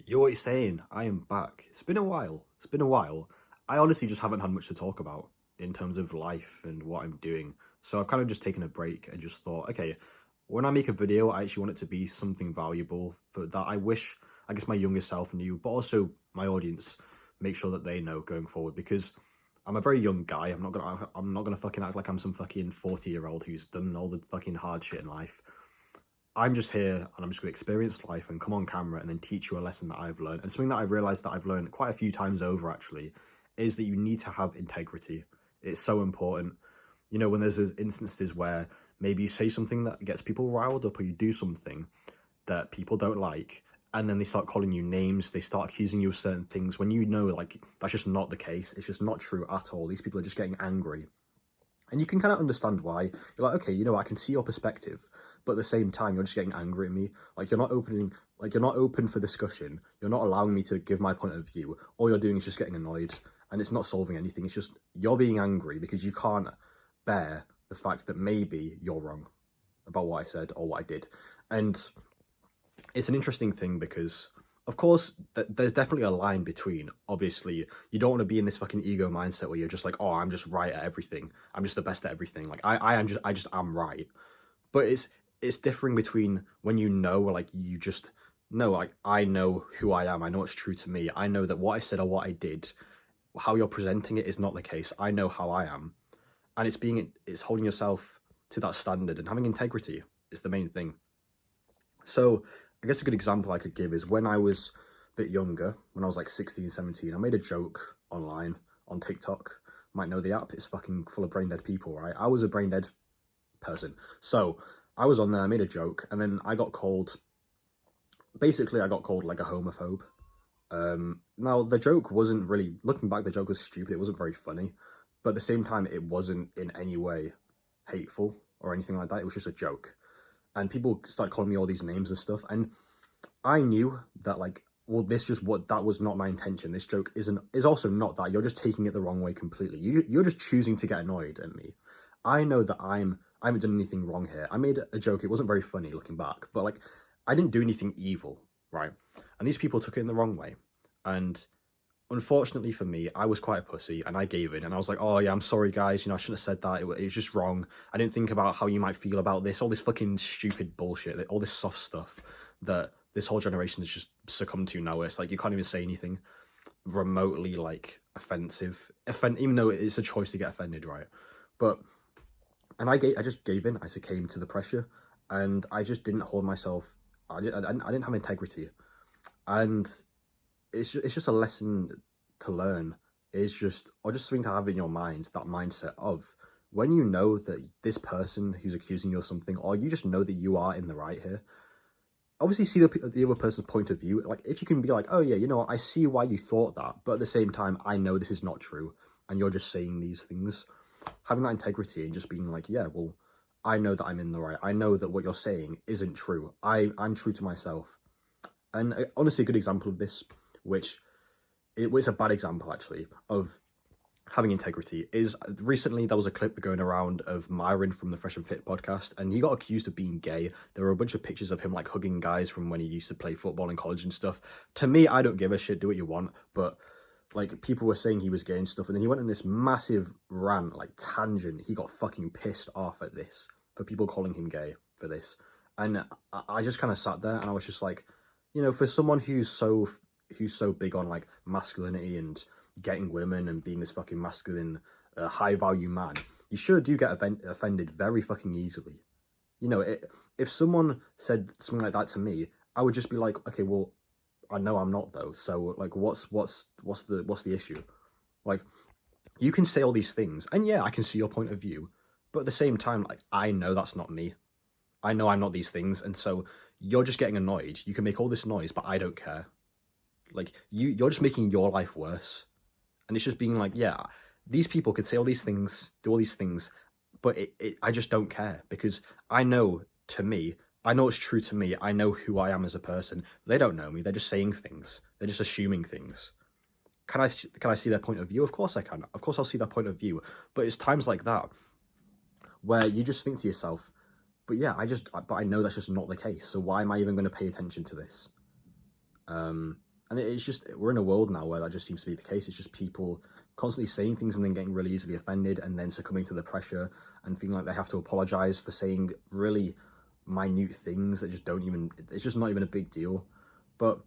Yo, what you saying? I am back. It's been a while. It's been a while. I honestly just haven't had much to talk about in terms of life and what I'm doing. So I've kind of just taken a break and just thought, okay, when I make a video, I actually want it to be something valuable for that I wish, I guess, my younger self knew, but also my audience make sure that they know going forward because I'm a very young guy. I'm not gonna fucking act like I'm some fucking 40-year-old who's done all the fucking hard shit in life. I'm just here and I'm just going to experience life and come on camera and then teach you a lesson that I've learned. And something that I've realized that I've learned quite a few times over actually is that you need to have integrity. It's so important. You know, when there's those instances where maybe you say something that gets people riled up or you do something that people don't like and then they start calling you names, they start accusing you of certain things when you know like that's just not the case. It's just not true at all. These people are just getting angry. And you can kind of understand why. You're like, okay, you know, I can see your perspective, but at the same time, you're just getting angry at me. Like you're not open for discussion. You're not allowing me to give my point of view. All you're doing is just getting annoyed, and it's not solving anything. It's just you're being angry because you can't bear the fact that maybe you're wrong about what I said or what I did. And it's an interesting thing because of course there's definitely a line between, obviously you don't want to be in this fucking ego mindset where you're just like, oh, I'm just right at everything, I'm just the best at everything, like I just am right. But it's differing between when you know, like you just know, like I know who I am, I know what's true to me, I know that what I said or what I did, how you're presenting it is not the case, I know how I am. And it's holding yourself to that standard and having integrity is the main thing. So I guess a good example I could give is when I was a bit younger, when I was like 16, 17, I made a joke online on TikTok. Might know the app, it's fucking full of brain dead people, right? I was a brain dead person. So I was on there, I made a joke, and then I got called, basically I got called like a homophobe. Now the joke wasn't really, looking back, the joke was stupid, it wasn't very funny, but at the same time, it wasn't in any way hateful or anything like that, it was just a joke. And people started calling me all these names and stuff, and I knew that like, well, this just what that was not my intention. This joke is also not that. You're just taking it the wrong way completely. You're just choosing to get annoyed at me. I know that I haven't done anything wrong here. I made a joke. It wasn't very funny looking back, but like I didn't do anything evil, right? And these people took it in the wrong way. And unfortunately for me, I was quite a pussy and I gave in and I was like, oh yeah, I'm sorry guys, you know, I shouldn't have said that. It was just wrong. I didn't think about how you might feel about this, all this fucking stupid bullshit, all this soft stuff that this whole generation has just succumbed to now. It's like you can't even say anything remotely like offensive, even though it's a choice to get offended, right? But I just gave in. I succumbed to the pressure, and I just didn't hold myself. I didn't have integrity, and it's just a lesson to learn. It's just, or just something to have in your mind, that mindset of when you know that this person who's accusing you of something, or you just know that you are in the right here, obviously see the other person's point of view. Like if you can be like, oh yeah, you know what, I see why you thought that, but at the same time I know this is not true and you're just saying these things, having that integrity and just being like, yeah, well, I know that I'm in the right, I know that what you're saying isn't true, I'm true to myself. And honestly, a good example of this, which it was a bad example actually of having integrity, is recently there was a clip going around of Myron from the Fresh and Fit podcast, and he got accused of being gay. There were a bunch of pictures of him like hugging guys from when he used to play football in college and stuff. To me, I don't give a shit, do what you want, but like people were saying he was gay and stuff, and then he went on this massive rant, like tangent. He got fucking pissed off at this, for people calling him gay for this. And I just kind of sat there and I was just like, you know, for someone who's so big on like masculinity and getting women and being this fucking masculine, high value man, you sure do get offended very fucking easily. You know, if someone said something like that to me, I would just be like, okay, well, I know I'm not though. So like, what's the issue? Like, you can say all these things, and yeah, I can see your point of view, but at the same time, like, I know that's not me. I know I'm not these things, and so you're just getting annoyed. You can make all this noise, but I don't care. Like, you're just making your life worse. And it's just being like, yeah, these people could say all these things, do all these things, but I just don't care because I know, to me, I know it's true to me. I know who I am as a person. They don't know me. They're just saying things. They're just assuming things. Can I see their point of view? Of course I can. Of course I'll see their point of view. But it's times like that where you just think to yourself, but yeah, but I know that's just not the case. So why am I even going to pay attention to this? And it's just, we're in a world now where that just seems to be the case. It's just people constantly saying things and then getting really easily offended and then succumbing to the pressure and feeling like they have to apologize for saying really minute things that just don't even, it's just not even a big deal. But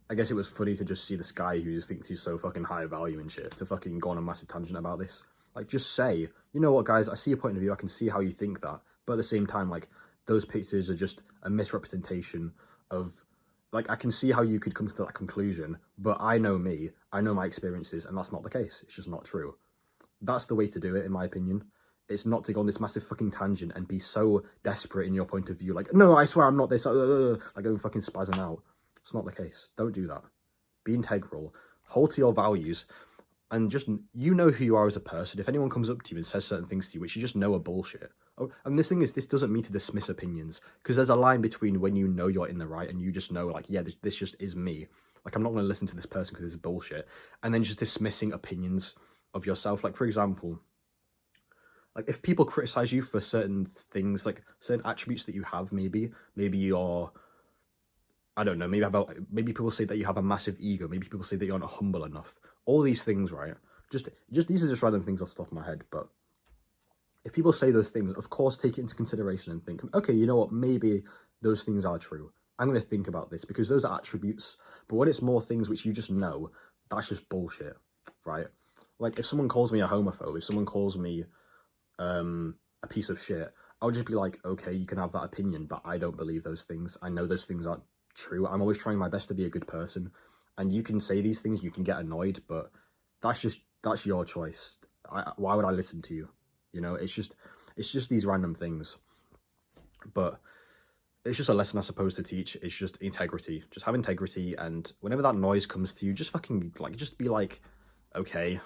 I guess it was funny to just see this guy who thinks he's so fucking high value and shit to fucking go on a massive tangent about this. Like, just say, you know what, guys, I see your point of view, I can see how you think that, but at the same time, like, those pictures are just a misrepresentation of, like, I can see how you could come to that conclusion, but I know me, I know my experiences, and that's not the case. It's just not true. That's the way to do it, in my opinion. It's not to go on this massive fucking tangent and be so desperate in your point of view, like, no, I swear I'm not this, like, going fucking spazzing out. It's not the case. Don't do that. Be integral. Hold to your values. And just, you know who you are as a person. If anyone comes up to you and says certain things to you, which you just know are bullshit. Oh, and this thing is, this doesn't mean to dismiss opinions. Because there's a line between when you know you're in the right and you just know, like, yeah, this just is me. Like, I'm not going to listen to this person because this is bullshit. And then just dismissing opinions of yourself. Like, for example, like, if people criticize you for certain things, like, certain attributes that you have, maybe you're, I don't know, maybe people say that you have a massive ego, maybe people say that you're not humble enough. All these things, right? Just these are just random things off the top of my head, but if people say those things, of course, take it into consideration and think, okay, you know what, maybe those things are true. I'm going to think about this because those are attributes, but when it's more things which you just know, that's just bullshit, right? Like, if someone calls me a homophobe, if someone calls me a piece of shit, I'll just be like, okay, you can have that opinion, but I don't believe those things. I know those things aren't true. I'm always trying my best to be a good person, and you can say these things, you can get annoyed, but that's your choice. Why would I listen to you? You know, it's just these random things, but it's just a lesson I suppose to teach. It's just integrity. Just have integrity, and whenever that noise comes to you, just fucking, like, just be like, okay,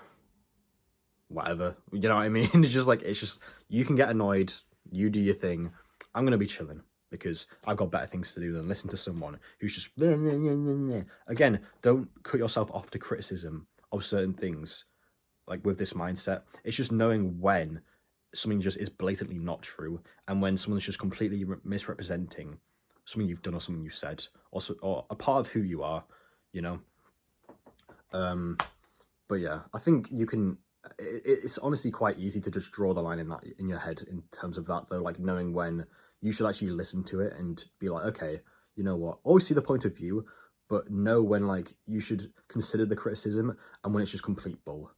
whatever. You know what I mean? It's just, you can get annoyed, you do your thing. I'm gonna be chilling because I've got better things to do than listen to someone who's just again, don't cut yourself off to criticism of certain things, like, with this mindset. It's just knowing when something just is blatantly not true, and when someone's just completely misrepresenting something you've done or something you said, or a part of who you are, you know. But yeah, I think you can, it's honestly quite easy to just draw the line in your head in terms of that, though, like, knowing when you should actually listen to it and be like, okay, you know what, always see the point of view, but know when, like, you should consider the criticism and when it's just complete bull.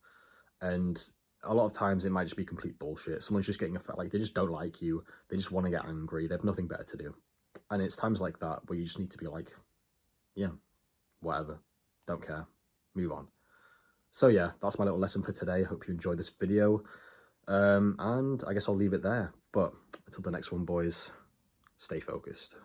And a lot of times it might just be complete bullshit. Someone's just getting like, they just don't like you, they just want to get angry, they have nothing better to do. And it's times like that where you just need to be like, yeah, whatever, don't care, move on. So yeah, that's my little lesson for today. Hope you enjoyed this video, and I guess I'll leave it there. But until the next one, boys, stay focused.